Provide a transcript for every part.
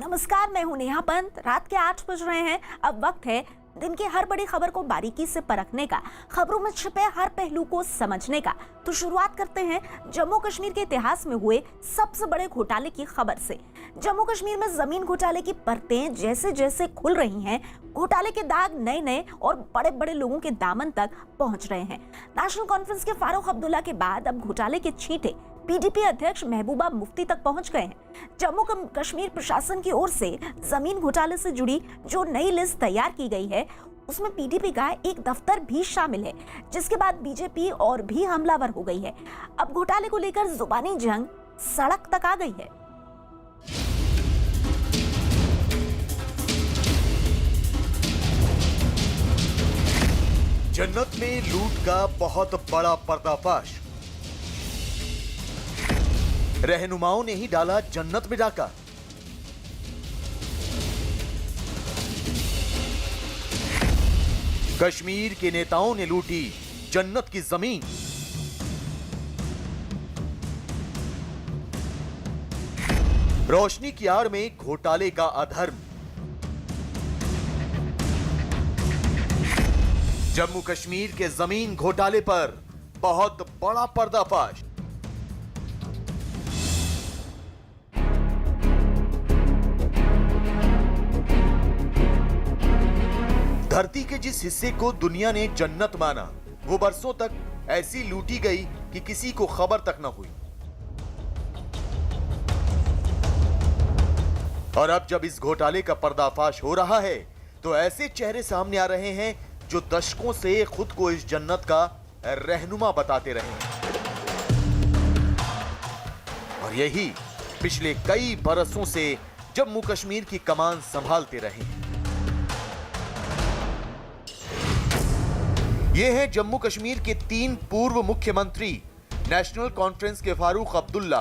नमस्कार, मैं हूं नेहा पंत। रात के 8 बज रहे हैं। अब वक्त है दिन की हर बड़ी खबर को बारीकी से परखने का, खबरों में छिपे हर पहलू को समझने का। तो शुरुआत करते हैं जम्मू कश्मीर के इतिहास में हुए सबसे बड़े घोटाले की खबर से। जम्मू कश्मीर में जमीन घोटाले की परतें जैसे जैसे खुल रही हैं, घोटाले के दाग नए नए और बड़े बड़े लोगों के दामन तक पहुंच रहे हैं। नेशनल कॉन्फ्रेंस के फारूक अब्दुल्ला के बाद अब घोटाले के छींटे पीडीपी अध्यक्ष महबूबा मुफ्ती तक पहुंच गए हैं। जम्मू कश्मीर प्रशासन की ओर से जमीन घोटाले से जुड़ी जो नई लिस्ट तैयार की गई है, उसमें पीडीपी का एक दफ्तर भी शामिल है, जिसके बाद बीजेपी और भी हमलावर हो गई है। अब घोटाले को लेकर जुबानी जंग सड़क तक आ गई है। जन्नत में लूट का बहुत बड़ा पर्दाफाश। रहनुमाओं ने ही डाला जन्नत में डाका। कश्मीर के नेताओं ने लूटी जन्नत की जमीन। रोशनी की आड़ में घोटाले का अधर्म। जम्मू कश्मीर के जमीन घोटाले पर बहुत बड़ा पर्दाफाश। धरती के जिस हिस्से को दुनिया ने जन्नत माना, वो बरसों तक ऐसी लूटी गई कि किसी को खबर तक न हुई। और अब जब इस घोटाले का पर्दाफाश हो रहा है, तो ऐसे चेहरे सामने आ रहे हैं जो दशकों से खुद को इस जन्नत का रहनुमा बताते रहे हैं। और यही पिछले कई बरसों से जम्मू कश्मीर की कमान संभालते रहे हैं। ये हैं जम्मू कश्मीर के 3 पूर्व मुख्यमंत्री, नेशनल कॉन्फ्रेंस के फारूक अब्दुल्ला,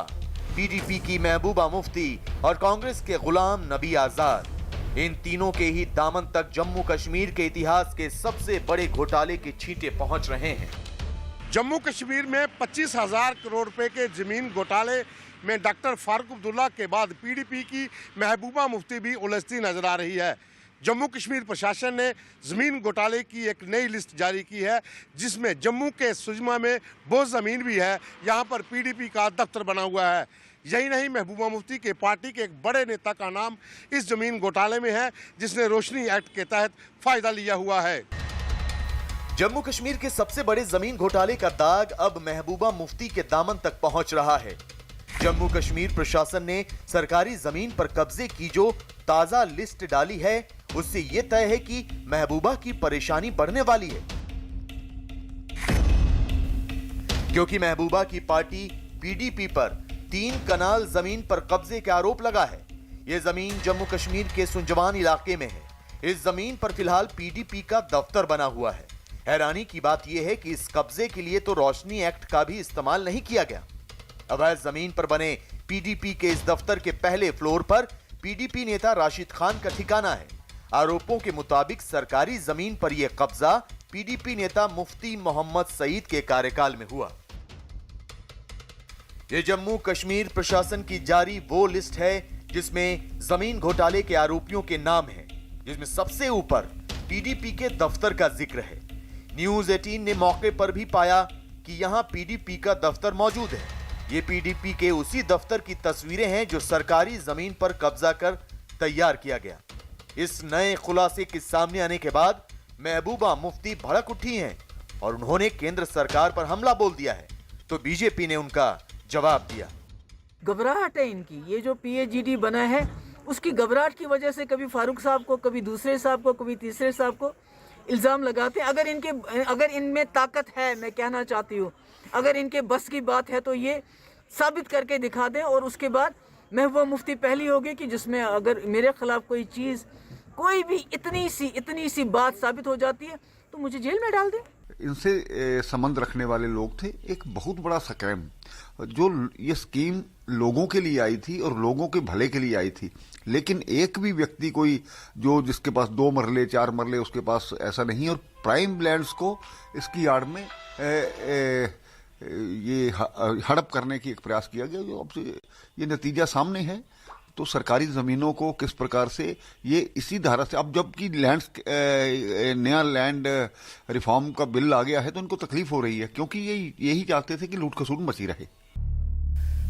पीडीपी की महबूबा मुफ्ती और कांग्रेस के गुलाम नबी आजाद। इन तीनों के ही दामन तक जम्मू कश्मीर के इतिहास के सबसे बड़े घोटाले के छींटे पहुंच रहे हैं। जम्मू कश्मीर में 25,000 करोड़ रुपए के जमीन घोटाले में डॉक्टर फारूक अब्दुल्ला के बाद पीडीपी की महबूबा मुफ्ती भी उलझती नजर आ रही है। जम्मू कश्मीर प्रशासन ने जमीन घोटाले की एक नई लिस्ट जारी की है, जिसमें जम्मू के सुजमा में वो जमीन भी है, यहाँ पर पीडीपी का दफ्तर बना हुआ है। यही नहीं, महबूबा मुफ्ती के पार्टी के एक बड़े नेता का नाम इस जमीन घोटाले में है, जिसने रोशनी एक्ट के तहत फायदा लिया हुआ है। जम्मू कश्मीर के सबसे बड़े जमीन घोटाले का दाग अब महबूबा मुफ्ती के दामन तक पहुंच रहा है। जम्मू कश्मीर प्रशासन ने सरकारी जमीन पर कब्जे की जो ताजा लिस्ट डाली है, उससे यह तय है कि महबूबा की परेशानी बढ़ने वाली है, क्योंकि महबूबा की पार्टी पीडीपी पर 3 कनाल जमीन पर कब्जे के आरोप लगा है। यह जमीन जम्मू कश्मीर के सुंजवान इलाके में है। इस जमीन पर फिलहाल पीडीपी का दफ्तर बना हुआ है। हैरानी की बात यह है कि इस कब्जे के लिए तो रोशनी एक्ट का भी इस्तेमाल नहीं किया गया। अवैध जमीन पर बने पीडीपी के इस दफ्तर के पहले फ्लोर पर पीडीपी नेता राशिद खान का ठिकाना है। आरोपों के मुताबिक सरकारी जमीन पर यह कब्जा पीडीपी नेता मुफ्ती मोहम्मद सईद के कार्यकाल में हुआ। यह जम्मू कश्मीर प्रशासन की जारी वो लिस्ट है जिसमें जमीन घोटाले के आरोपियों के नाम हैं, जिसमें सबसे ऊपर पीडीपी के दफ्तर का जिक्र है। न्यूज 18 ने मौके पर भी पाया कि यहां पीडीपी का दफ्तर मौजूद है। ये पीडीपी के उसी दफ्तर की तस्वीरें हैं जो सरकारी जमीन पर कब्जा कर तैयार किया गया। इस नए खुलासे के सामने आने के बाद महबूबा मुफ्ती भड़क उठी हैं और उन्होंने केंद्र सरकार पर हमला बोल दिया है, तो बीजेपी ने उनका जवाब दिया। घबराहट है इनकी। ये जो पीएजीडी बना है, उसकी घबराहट की वजह से कभी फारूक साहब को, कभी दूसरे साहब को, कभी तीसरे साहब को इल्जाम लगाते हैं। अगर इनमें ताकत है, मैं कहना चाहती हूँ, अगर इनके बस की बात है तो ये साबित करके दिखा दें, और उसके बाद महबूबा मुफ्ती पहली होगी कि जिसमें अगर मेरे खिलाफ कोई चीज़, कोई भी इतनी सी बात साबित हो जाती है तो मुझे जेल में डाल दें। इनसे संबंध रखने वाले लोग थे। एक बहुत बड़ा स्कैम, जो ये स्कीम लोगों के लिए आई थी और लोगों के भले के लिए आई थी, लेकिन एक भी व्यक्ति कोई जो जिसके पास 2 मरले 4 मरले उसके पास ऐसा नहीं। और प्राइम लैंड्स को इसकी आड़ में ये हड़प करने की एक प्रयास किया गया, जो अब से ये नतीजा सामने है तो सरकारी जमीनों को किस प्रकार से ये इसी धारा से, अब जबकि नया लैंड रिफॉर्म का बिल आ गया है तो उनको तकलीफ हो रही है, क्योंकि यही चाहते थे कि लूट खसूट मची रहे।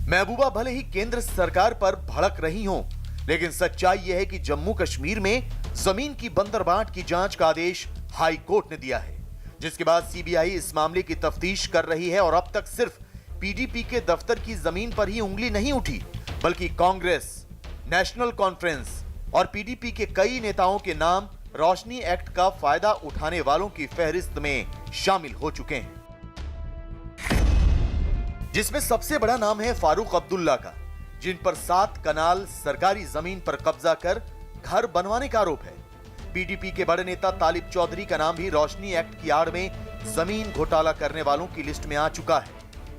महबूबा भले ही केंद्र सरकार पर भड़क रही हों, लेकिन सच्चाई यह है कि जम्मू कश्मीर में जमीन की बंदरबाट की जांच का आदेश हाई कोर्ट ने दिया है, जिसके बाद सीबीआई इस मामले की तफ्तीश कर रही है और अब तक सिर्फ पीडीपी के दफ्तर की जमीन पर ही उंगली नहीं उठी, बल्कि कांग्रेस, नेशनल कॉन्फ्रेंस और पीडीपी के कई नेताओं के नाम रोशनी एक्ट का फायदा उठाने वालों की फहरिस्त में शामिल हो चुके हैं, जिसमें सबसे बड़ा नाम है फारूक अब्दुल्ला का, जिन पर 7 कनाल सरकारी जमीन पर कब्जा कर घर बनवाने का आरोप है। पीडीपी के बड़े नेता तालिब चौधरी का नाम भी रोशनी एक्ट की आड़ में जमीन घोटाला करने वालों की लिस्ट में आ चुका है।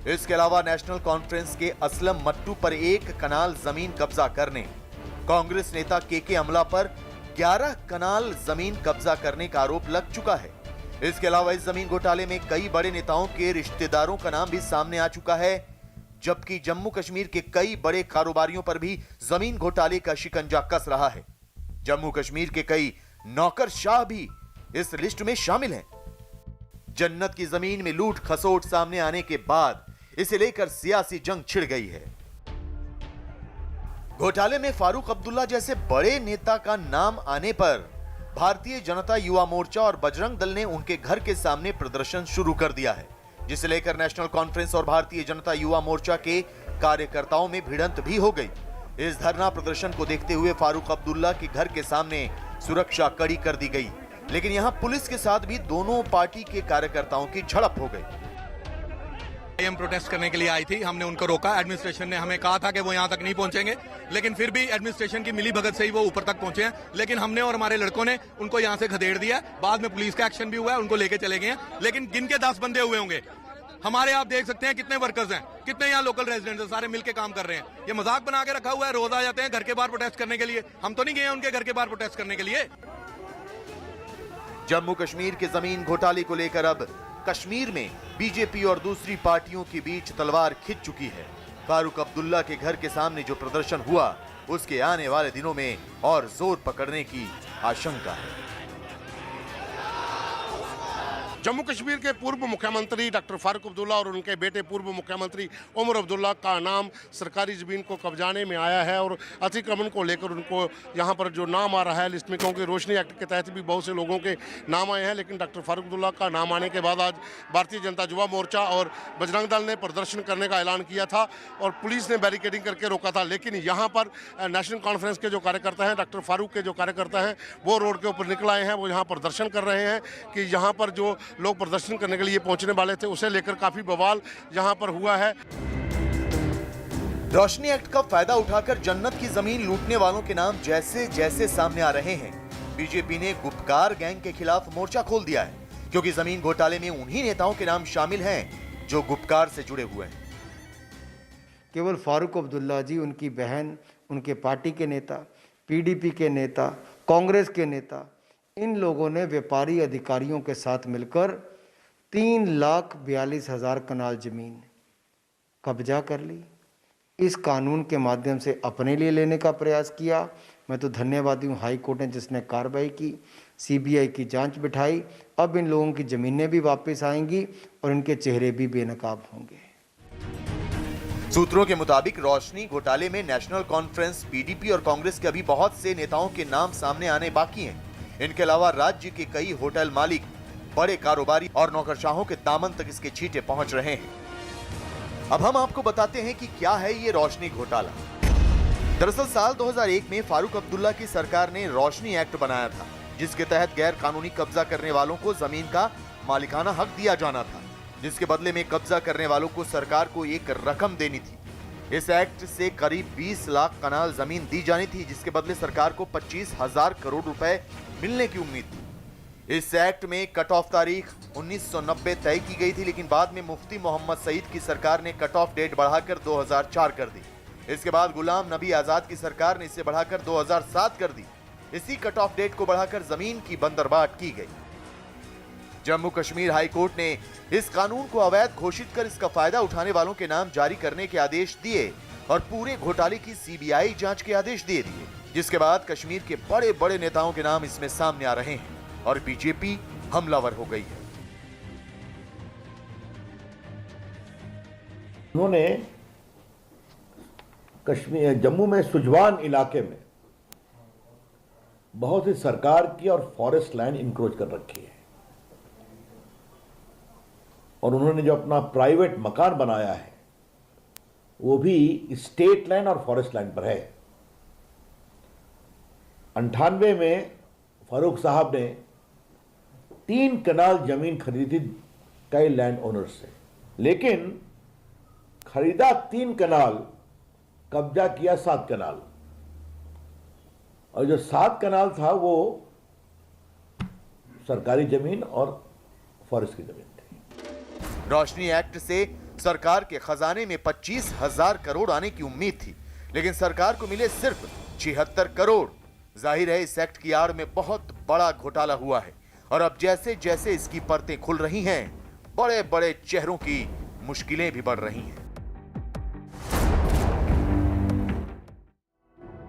इसके अलावा नेशनल कॉन्फ्रेंस के असलम मट्टू पर 1 कनाल जमीन कब्जा करने, कांग्रेस नेता के अमला पर 11 कनाल जमीन कब्जा करने का आरोप लग चुका है। इसके अलावा इस जमीन घोटाले में कई बड़े नेताओं के रिश्तेदारों का नाम भी सामने आ चुका है, जबकि जम्मू कश्मीर के कई बड़े कारोबारियों पर भी जमीन घोटाले का शिकंजा कस रहा है। जम्मू कश्मीर के कई नौकरशाह भी इस लिस्ट में शामिल हैं। जन्नत की जमीन में लूट खसोट सामने आने के बाद इसे लेकर सियासी जंग छिड़ गई है। घोटाले में फारूक अब्दुल्ला जैसे बड़े नेता का नाम आने पर भारतीय जनता युवा मोर्चा और बजरंग दल ने उनके घर के सामने प्रदर्शन शुरू कर दिया है, जिसे लेकर नेशनल कॉन्फ्रेंस और भारतीय जनता युवा मोर्चा के कार्यकर्ताओं में भिड़ंत भी हो गई। इस धरना प्रदर्शन को देखते हुए फारूक अब्दुल्ला के घर के सामने सुरक्षा कड़ी कर दी गई, लेकिन यहां पुलिस के साथ भी दोनों पार्टी के कार्यकर्ताओं की झड़प हो गई। हम प्रोटेस्ट करने के लिए आई थी, हमने उनको रोका। एडमिनिस्ट्रेशन ने हमें कहा था कि वो यहाँ तक नहीं पहुंचेंगे, लेकिन फिर भी एडमिनिस्ट्रेशन की मिली भगत से ही वो ऊपर तक पहुंचे हैं। लेकिन हमने और हमारे लड़कों ने उनको यहाँ से खदेड़ दिया। बाद में पुलिस का एक्शन भी हुआ है, उनको लेके चले गए हैं, लेकिन गिन के 10 बंदे हुए होंगे। हमारे आप देख सकते हैं कितने वर्कर्स हैं, कितने यहाँ लोकल रेजिडेंट्स हैं, सारे मिलकर काम कर रहे हैं। ये मजाक बना के रखा हुआ है, रोज आ जाते हैं घर के बाहर प्रोटेस्ट करने के लिए। हम तो नहीं गए उनके घर के बाहर प्रोटेस्ट करने के लिए। जम्मू कश्मीर के जमीन घोटाले को लेकर अब कश्मीर में बीजेपी और दूसरी पार्टियों के बीच तलवार खिंच चुकी है। फारूक अब्दुल्ला के घर के सामने जो प्रदर्शन हुआ, उसके आने वाले दिनों में और जोर पकड़ने की आशंका है। जम्मू कश्मीर के पूर्व मुख्यमंत्री डॉक्टर फारूक अब्दुल्ला और उनके बेटे पूर्व मुख्यमंत्री उमर अब्दुल्ला का नाम सरकारी ज़मीन को कब्जाने में आया है और अतिक्रमण को लेकर उनको यहाँ पर जो नाम आ रहा है लिस्ट में, क्योंकि रोशनी एक्ट के तहत भी बहुत से लोगों के नाम आए हैं, लेकिन डॉक्टर फारूक अब्दुल्ला का नाम आने के बाद आज भारतीय जनता युवा मोर्चा और बजरंग दल ने प्रदर्शन करने का ऐलान किया था और पुलिस ने बैरिकेडिंग करके रोका था। लेकिन यहाँ पर नेशनल कॉन्फ्रेंस के जो कार्यकर्ता हैं, डॉक्टर फारूक के जो कार्यकर्ता हैं, वो रोड के ऊपर निकल आए हैं। वो यहाँ प्रदर्शन कर रहे हैं कि यहाँ पर जो लोग प्रदर्शन करने के लिए पहुंचने वाले थे, उसे लेकर काफी बवाल यहां पर हुआ है। रोशनी एक्ट का फायदा उठाकर जन्नत की जमीन लूटने वालों के नाम जैसे जैसे सामने आ रहे हैं, बीजेपी ने गुपकार गैंग के खिलाफ मोर्चा खोल दिया है, क्योंकि जमीन घोटाले में उन्हीं नेताओं के नाम शामिल हैं जो गुपकार से जुड़े हुए हैं। केवल फारूक अब्दुल्ला जी, उनकी बहन, उनके पार्टी के नेता, पीडीपी के नेता, कांग्रेस के नेता, इन लोगों ने व्यापारी अधिकारियों के साथ मिलकर 3,42,000 कनाल जमीन कब्जा कर ली। इस कानून के माध्यम से अपने लिए लेने का प्रयास किया। मैं तो धन्यवादी हूँ हाई कोर्ट ने जिसने कार्रवाई की, सीबीआई की जांच बिठाई। अब इन लोगों की ज़मीनें भी वापस आएंगी और इनके चेहरे भी बेनकाब होंगे। सूत्रों के मुताबिक रोशनी घोटाले में नेशनल कॉन्फ्रेंस, पीडीपी और कांग्रेस के अभी बहुत से नेताओं के नाम सामने आने बाकी हैं। इनके अलावा राज्य के कई होटल मालिक, बड़े कारोबारी और नौकरशाहों के दामन तक इसके छींटे पहुंच रहे हैं। अब हम आपको बताते हैं कि क्या है ये रोशनी घोटाला। दरअसल साल 2001 में फारूक अब्दुल्ला की सरकार ने रोशनी एक्ट बनाया था, जिसके तहत गैर कानूनी कब्जा करने वालों को जमीन का मालिकाना हक दिया जाना था, जिसके बदले में कब्जा करने वालों को सरकार को एक रकम देनी थी। इस एक्ट से करीब 20 लाख कनाल जमीन दी जानी थी, जिसके बदले सरकार को 25,000 करोड़ रुपए मिलने की उम्मीद थी। इस एक्ट में कट ऑफ तारीख 1990 तय की गई थी, लेकिन बाद में मुफ्ती मोहम्मद सईद की सरकार ने कट ऑफ डेट बढ़ाकर 2004 कर दी। इसके बाद गुलाम नबी आजाद की सरकार ने इसे बढ़ाकर 2007 कर दी। इसी कट ऑफ डेट को बढ़ाकर जमीन की बंदरबाट की गई। जम्मू कश्मीर हाई कोर्ट ने इस कानून को अवैध घोषित कर इसका फायदा उठाने वालों के नाम जारी करने के आदेश दिए और पूरे घोटाले की सीबीआई जांच के आदेश दे दिए, जिसके बाद कश्मीर के बड़े बड़े नेताओं के नाम इसमें सामने आ रहे हैं और बीजेपी हमलावर हो गई है। उन्होंने कश्मीर जम्मू में सुजवान इलाके में बहुत सी सरकार की और फॉरेस्ट लैंड इंक्रोच कर रखी है और उन्होंने जो अपना प्राइवेट मकान बनाया है वो भी स्टेट लैंड और फॉरेस्ट लैंड पर है। 98 में फारूक साहब ने 3 कनाल जमीन खरीदी थी कई लैंड ओनर्स से, लेकिन खरीदा 3 कनाल, कब्जा किया 7 कनाल, और जो 7 कनाल था वो सरकारी जमीन और फॉरेस्ट की जमीन थी। रोशनी एक्ट से सरकार के खजाने में 25,000 करोड़ आने की उम्मीद थी, लेकिन सरकार को मिले सिर्फ 76 करोड़। जाहिर है इस एक्ट की आड़ में बहुत बड़ा घोटाला हुआ है और अब जैसे जैसे इसकी परतें खुल रही हैं, बड़े बड़े चेहरों की मुश्किलें भी बढ़ रही हैं।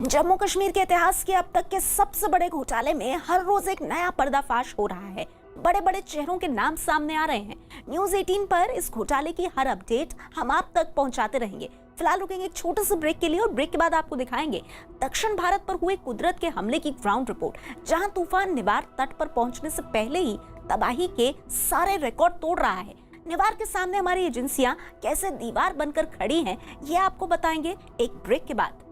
जम्मू कश्मीर के इतिहास के अब तक के सबसे बड़े घोटाले में हर रोज एक नया पर्दाफाश हो रहा है। बड़े बड़े चेहरों के नाम सामने आ रहे हैं। न्यूज़ 18 पर इस घोटाले की हर अपडेट हम आप तक पहुंचाते रहेंगे। फिलहाल रुकेंगे एक छोटे से ब्रेक के लिए और ब्रेक के बाद आपको दिखाएंगे दक्षिण भारत पर हुए कुदरत के हमले की ग्राउंड रिपोर्ट, जहां तूफान निवार तट पर पहुंचने से पहले ही तबाही के सारे रिकॉर्ड तोड़ रहा है। निवार के सामने हमारी एजेंसियां कैसे दीवार बनकर खड़ी हैं, ये आपको बताएंगे एक ब्रेक के बाद।